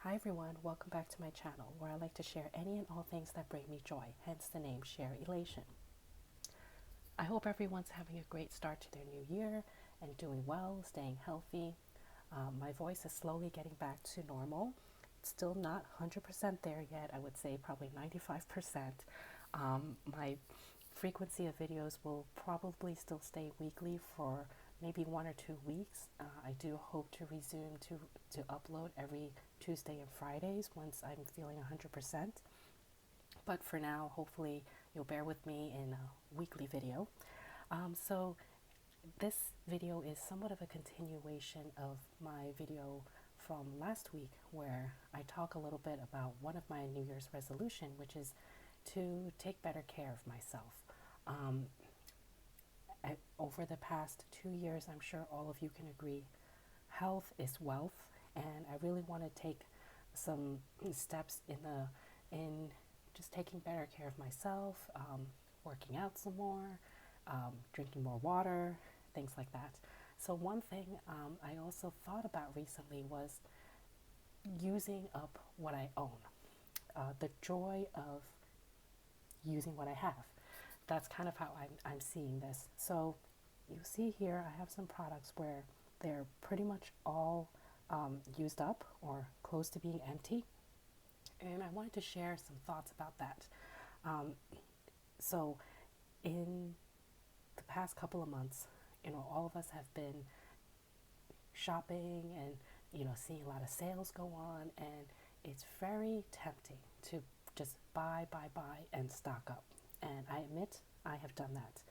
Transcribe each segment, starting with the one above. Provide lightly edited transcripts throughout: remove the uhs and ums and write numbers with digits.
Hi everyone, welcome back to my channel where I like to share any and all things that bring me joy, hence the name Sharelation. I hope everyone's having a great start to their new year and doing well, staying healthy. My voice is slowly getting back to normal. It's still not 100% there yet, I would say probably 95%. My frequency of videos will probably still stay weekly for maybe 1 or 2 weeks. I do hope to resume to upload every Tuesday and Fridays once I'm feeling 100%. But for now, hopefully you'll bear with me in a weekly video. So this video is somewhat of a continuation of my video from last week where I talk a little bit about one of my New Year's resolution, which is to take better care of myself. Over the past 2 years, I'm sure all of you can agree, health is wealth, and I really want to take some steps in just taking better care of myself, working out some more, drinking more water, things like that. So one thing I also thought about recently was using up what I own, the joy of using what I have. That's kind of how I'm seeing this. So you see here, I have some products where they're pretty much all used up or close to being empty. And I wanted to share some thoughts about that. So in the past couple of months, all of us have been shopping and, seeing a lot of sales go on. And it's very tempting to just buy, and stock up. And I admit I have done that.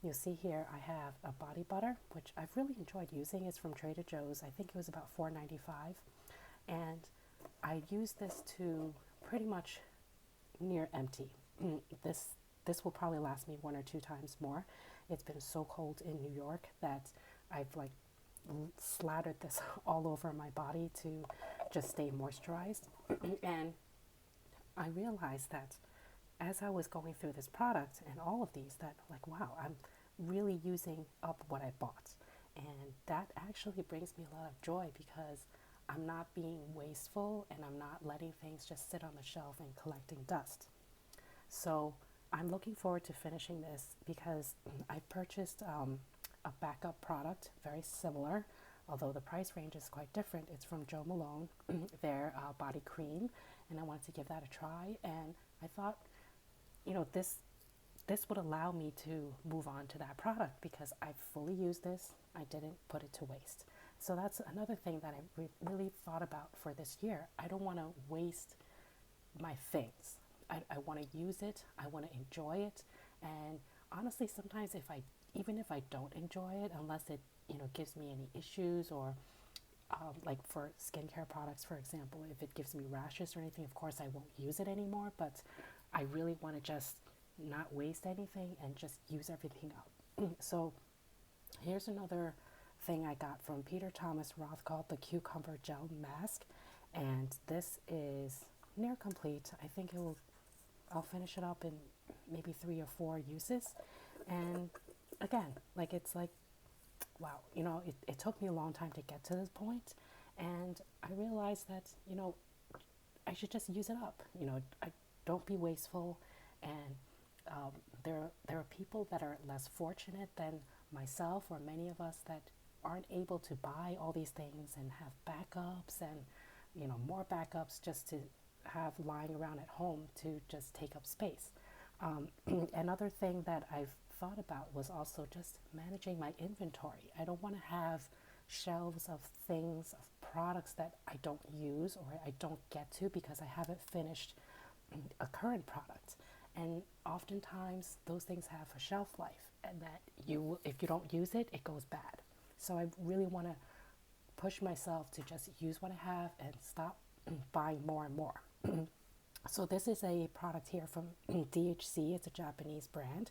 You'll see here I have a body butter, which I've really enjoyed using. It's from Trader Joe's. I think it was about $4.95. And I use this to pretty much near empty. This will probably last me 1 or 2 times more. It's been so cold in New York that I've slattered this all over my body to just stay moisturized. And I realized that as I was going through this product and all of these, that wow, I'm really using up what I bought. And that actually brings me a lot of joy because I'm not being wasteful and I'm not letting things just sit on the shelf and collecting dust. So I'm looking forward to finishing this because I purchased a backup product, very similar, although the price range is quite different. It's from Jo Malone, their body cream, and I wanted to give that a try. And I thought, this would allow me to move on to that product because I fully used this. I didn't put it to waste. So that's another thing that I really thought about for this year. I don't want to waste my things. I want to use it. I want to enjoy it. And honestly, sometimes even if I don't enjoy it, unless it gives me any issues or like for skincare products, for example, if it gives me rashes or anything, of course I won't use it anymore. But I really want to just not waste anything and just use everything up. So here's another thing I got from Peter Thomas Roth called the Cucumber Gel Mask. And this is near complete. I think I'll finish it up in maybe 3 or 4 uses. And again, wow, it took me a long time to get to this point. And I realized that, I should just use it up. I don't be wasteful. And there are people that are less fortunate than myself or many of us that aren't able to buy all these things and have backups and, more backups just to have lying around at home to just take up space. Another thing that I've thought about was also just managing my inventory. I don't want to have shelves of things, of products that I don't use or I don't get to because I haven't finished a current product. And oftentimes those things have a shelf life and that if you don't use it, it goes bad. So I really want to push myself to just use what I have and stop buying more and more. So this is a product here from DHC. It's a Japanese brand.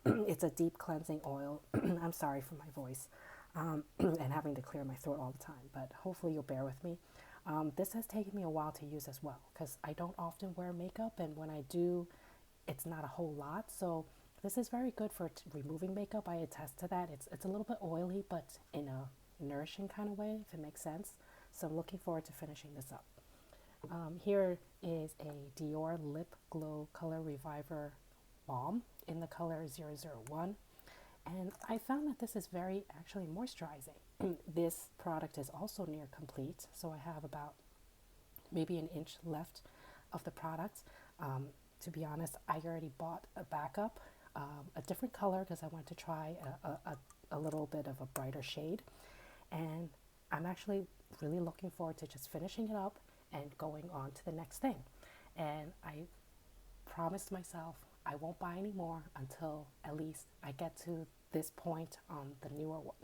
It's a deep cleansing oil. I'm sorry for my voice and having to clear my throat all the time, but hopefully you'll bear with me. This has taken me a while to use as well because I don't often wear makeup, and when I do, it's not a whole lot. So this is very good for removing makeup. I attest to that. It's a little bit oily, but in a nourishing kind of way, if it makes sense. So I'm looking forward to finishing this up. Here is a Dior Lip Glow Color Reviver Balm in the color 001. And I found that this is very actually moisturizing. This product is also near complete, so I have about maybe an inch left of the product. To be honest, I already bought a backup, a different color because I wanted to try a little bit of a brighter shade. And I'm actually really looking forward to just finishing it up and going on to the next thing. And I promised myself I won't buy any more until at least I get to this point on the newer one.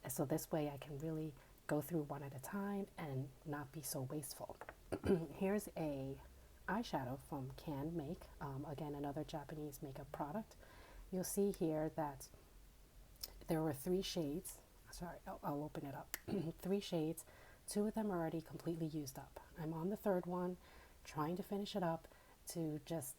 So this way I can really go through one at a time and not be so wasteful. Here's a eyeshadow from Canmake, again another Japanese makeup product. You'll see here that there were 3 shades. Sorry, I'll open it up. 3 shades. 2 of them are already completely used up. I'm on the 3rd one, trying to finish it up to just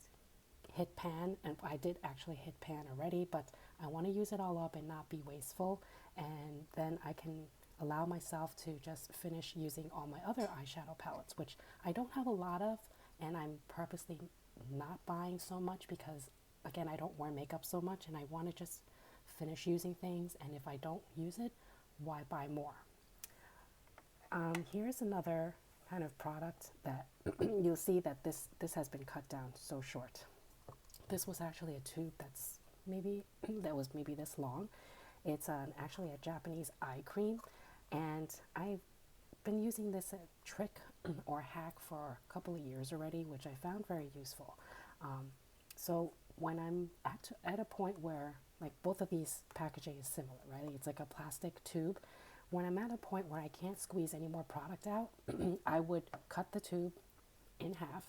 hit pan, and I did actually hit pan already, but I want to use it all up and not be wasteful, and then I can allow myself to just finish using all my other eyeshadow palettes, which I don't have a lot of, and I'm purposely not buying so much because, again, I don't wear makeup so much, and I want to just finish using things, and if I don't use it, why buy more? Here's another kind of product that you'll see that this has been cut down so short. This was actually a tube that was maybe this long. It's actually a Japanese eye cream, and I've been using this trick or hack for a couple of years already, which I found very useful. So when I'm at a point where, like, both of these packaging is similar, right? It's like a plastic tube. When I'm at a point where I can't squeeze any more product out, I would cut the tube in half,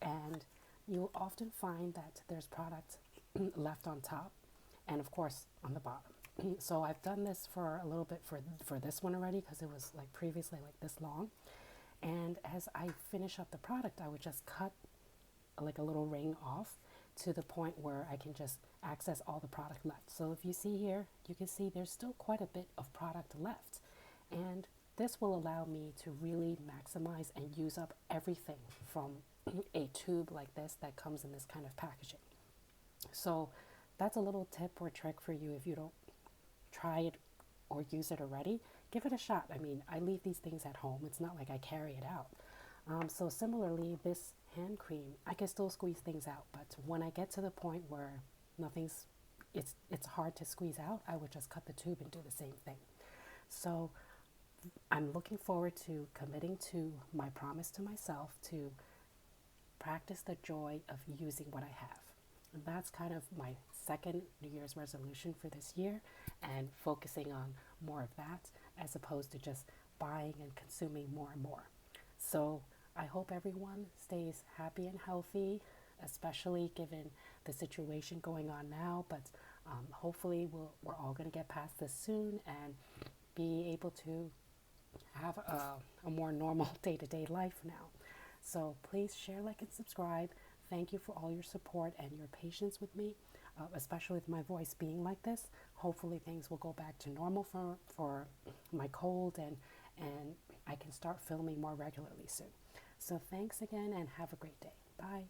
and you'll often find that there's product left on top and of course on the bottom. So I've done this for a little bit for this one already because it was like previously like this long. And as I finish up the product, I would just cut like a little ring off to the point where I can just access all the product left. So if you see here, you can see there's still quite a bit of product left. And this will allow me to really maximize and use up everything from a tube like this that comes in this kind of packaging. So that's a little tip or trick for you if you don't try it or use it already. Give it a shot. I mean, I leave these things at home. It's not like I carry it out. So similarly, this hand cream, I can still squeeze things out, but when I get to the point where it's hard to squeeze out, I would just cut the tube and do the same thing. So I'm looking forward to committing to my promise to myself to practice the joy of using what I have. And that's kind of my second New Year's resolution for this year, and focusing on more of that as opposed to just buying and consuming more and more. So I hope everyone stays happy and healthy, especially given the situation going on now. But hopefully we're all going to get past this soon and be able to have a more normal day-to-day life now. So please share, like, and subscribe. Thank you for all your support and your patience with me, especially with my voice being like this. Hopefully things will go back to normal for my cold, and I can start filming more regularly soon. So thanks again and have a great day. Bye.